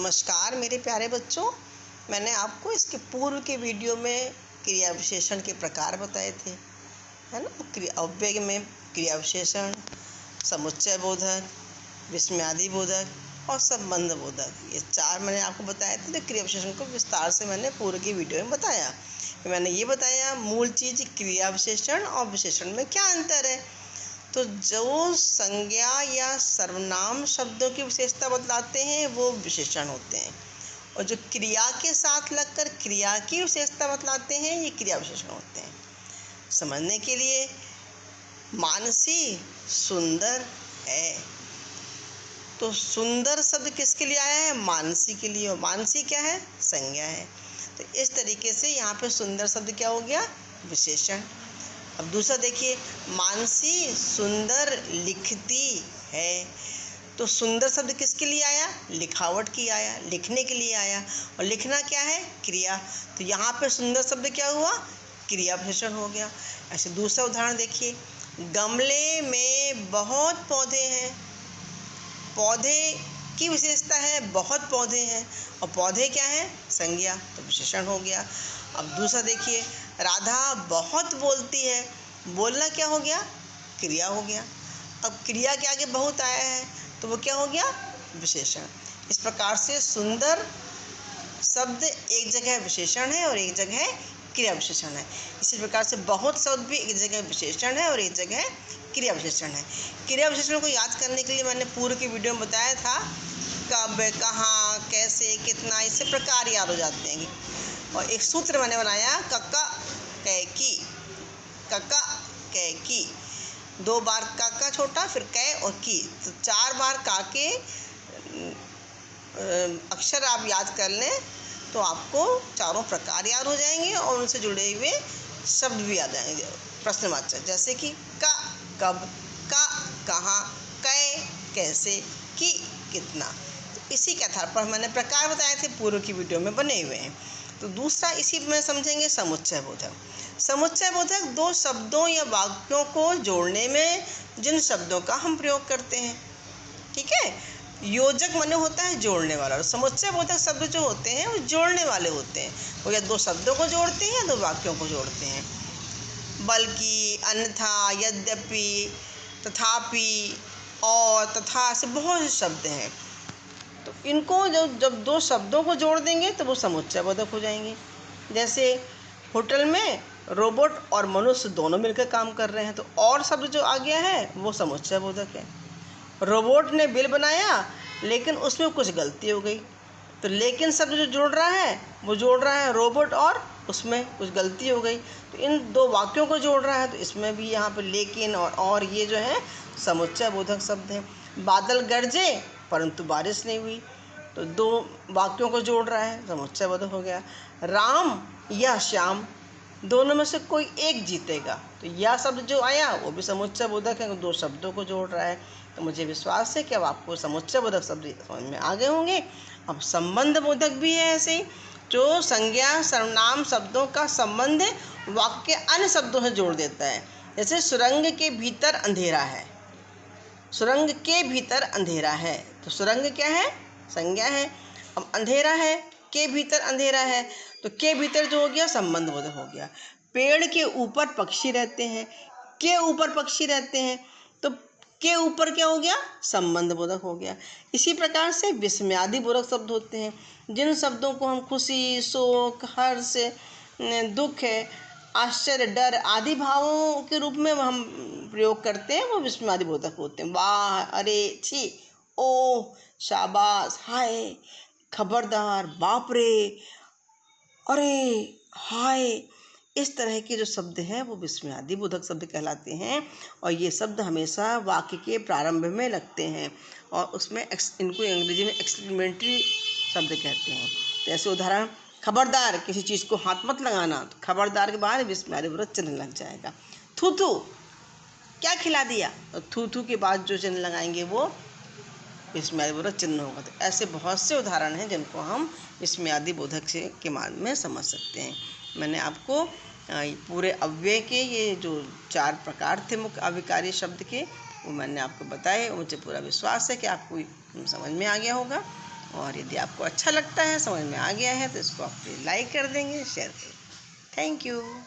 नमस्कार मेरे प्यारे बच्चों। मैंने आपको इसके पूर्व के वीडियो में क्रिया विशेषण के प्रकार बताए थे, है ना। अव्यय में क्रिया विशेषण, समुच्चय बोधक, विस्मयादि बोधक और संबंध बोधक, ये चार मैंने आपको बताए थे। तो क्रिया विशेषण को विस्तार से मैंने पूर्व के वीडियो में बताया। मैंने ये बताया मूल चीज़ क्रिया विशेषण और विशेषण में क्या अंतर है। तो जो संज्ञा या सर्वनाम शब्दों की विशेषता बतलाते हैं वो विशेषण होते हैं, और जो क्रिया के साथ लगकर क्रिया की विशेषता बतलाते हैं ये क्रिया विशेषण होते हैं। समझने के लिए, मानसी सुंदर है, तो सुंदर शब्द किसके लिए आया है? मानसी के लिए, और मानसी क्या है? संज्ञा है। तो इस तरीके से यहाँ पे सुंदर शब्द क्या हो गया? विशेषण। अब दूसरा देखिए, मानसी सुंदर लिखती है, तो सुंदर शब्द किसके लिए आया? लिखावट की आया, लिखने के लिए आया, और लिखना क्या है? क्रिया। तो यहाँ पे सुंदर शब्द क्या हुआ? क्रिया विशेषण हो गया। ऐसे दूसरा उदाहरण देखिए, गमले में बहुत पौधे हैं, पौधे की विशेषता है बहुत पौधे हैं, और पौधे क्या है? संज्ञा, तो विशेषण हो गया। अब दूसरा देखिए, राधा बहुत बोलती है, बोलना क्या हो गया? क्रिया हो गया। अब क्रिया के आगे बहुत आया है तो वो क्या हो गया? विशेषण। इस प्रकार से सुंदर शब्द एक जगह विशेषण है और एक जगह क्रिया विशेषण है। इसी प्रकार से बहुत शब्द भी एक जगह विशेषण है और एक जगह क्रिया विशेषण है। क्रिया विशेषण को याद करने के लिए मैंने पूर्व की वीडियो में बताया था, कब, कहाँ, कैसे, कितना, इससे प्रकार याद हो जाते हैं। और एक सूत्र मैंने बनाया, कक्का कैकी, कक्का कैकी, 2 बार काका छोटा, फिर कै और की, तो 4 बार का के अक्षर आप याद कर लें तो आपको चारों प्रकार याद हो जाएंगे और उनसे जुड़े हुए शब्द भी याद आएंगे, प्रश्नवाचक, जैसे कि का कब, का कहाँ, कै कैसे, की कितना। तो इसी के आधार पर मैंने प्रकार बताए थे, पूर्व की वीडियो में बने हुए हैं। तो दूसरा इसी में समझेंगे समुच्चय बोधक। समुच्चय बोधक दो शब्दों या वाक्यों को जोड़ने में जिन शब्दों का हम प्रयोग करते हैं, ठीक है। योजक माने होता है जोड़ने वाला, और समुच्चय बोधक शब्द जो होते हैं वो जोड़ने वाले होते हैं। वो या दो शब्दों को जोड़ते हैं या दो वाक्यों को जोड़ते हैं। बल्कि, अन्यथा, यद्यपि, तथापि और तथा से बहुत से शब्द हैं। तो इनको जब दो शब्दों को जोड़ देंगे तो वो समुच्चय बोधक हो जाएंगे। जैसे होटल में रोबोट और मनुष्य दोनों मिलकर काम कर रहे हैं, तो और शब्द जो आ गया है वो समुच्चय बोधक है। रोबोट ने बिल बनाया लेकिन उसमें कुछ गलती हो गई, तो लेकिन शब्द जो जोड़ रहा है वो जोड़ रहा है रोबोट और उसमें कुछ गलती हो गई, तो इन दो वाक्यों को जोड़ रहा है। तो इसमें भी यहाँ पर लेकिन और ये जो है समुच्चय बोधक शब्द है। बादल गरजे परंतु बारिश नहीं हुई, तो दो वाक्यों को जोड़ रहा है, समुच्चय बोधक हो गया। राम या श्याम दोनों में से कोई एक जीतेगा, तो यह शब्द जो आया वो भी समुच्चय बोधक है, दो शब्दों को जोड़ रहा है। तो मुझे विश्वास है कि अब आपको समुच्चय बोधक शब्द समझ में आ गए होंगे। अब संबंध बोधक भी है ऐसे ही, जो संज्ञा सर्वनाम शब्दों का संबंध वाक्य अन्य शब्दों से जोड़ देता है। जैसे सुरंग के भीतर अंधेरा है, सुरंग के भीतर अंधेरा है, तो सुरंग क्या है? संज्ञा है। अब अंधेरा है, के भीतर अंधेरा है, तो के भीतर जो हो गया संबंध बोधक हो गया। पेड़ के ऊपर पक्षी रहते हैं, के ऊपर पक्षी रहते हैं, तो के ऊपर क्या हो गया? संबंध बोधक हो गया। इसी प्रकार से विस्मयादि बोधक शब्द होते हैं, जिन शब्दों को हम खुशी, शोक, हर्ष, दुख, आश्चर्य, डर आदि भावों के रूप में हम प्रयोग करते हैं, वो विस्मयादि बोधक होते हैं। वाह, अरे, छी, ओ, शाबाश, हाय, खबरदार, बाप रे, अरे, हाय, इस तरह के जो शब्द हैं वो विस्मयादि बोधक शब्द कहलाते हैं, और ये शब्द हमेशा वाक्य के प्रारंभ में लगते हैं, और उसमें इनको अंग्रेजी में एक्सक्लेमेटरी शब्द कहते हैं। तो ऐसे उदाहरण, खबरदार, किसी चीज़ को हाथ मत लगाना, तो खबरदार के बाद विस्मयादि बोधक चिन्ह लग जाएगा। थू थू, क्या खिला दिया, तो थू थू के बाद जो चिन्ह लगाएंगे वो विस्मयादि बोधक चिन्ह होगा। तो ऐसे बहुत से उदाहरण हैं जिनको हम विस्मयादि बोधक से के मान में समझ सकते हैं। मैंने आपको पूरे अव्यय के ये जो 4 प्रकार थे मुख्य अविकारी शब्द के, वो मैंने आपको बताए। मुझे पूरा विश्वास है कि आपको समझ में आ गया होगा। और यदि आपको अच्छा लगता है, समझ में आ गया है, तो इसको आप लाइक कर देंगे, शेयर कर देंगे। Thank you.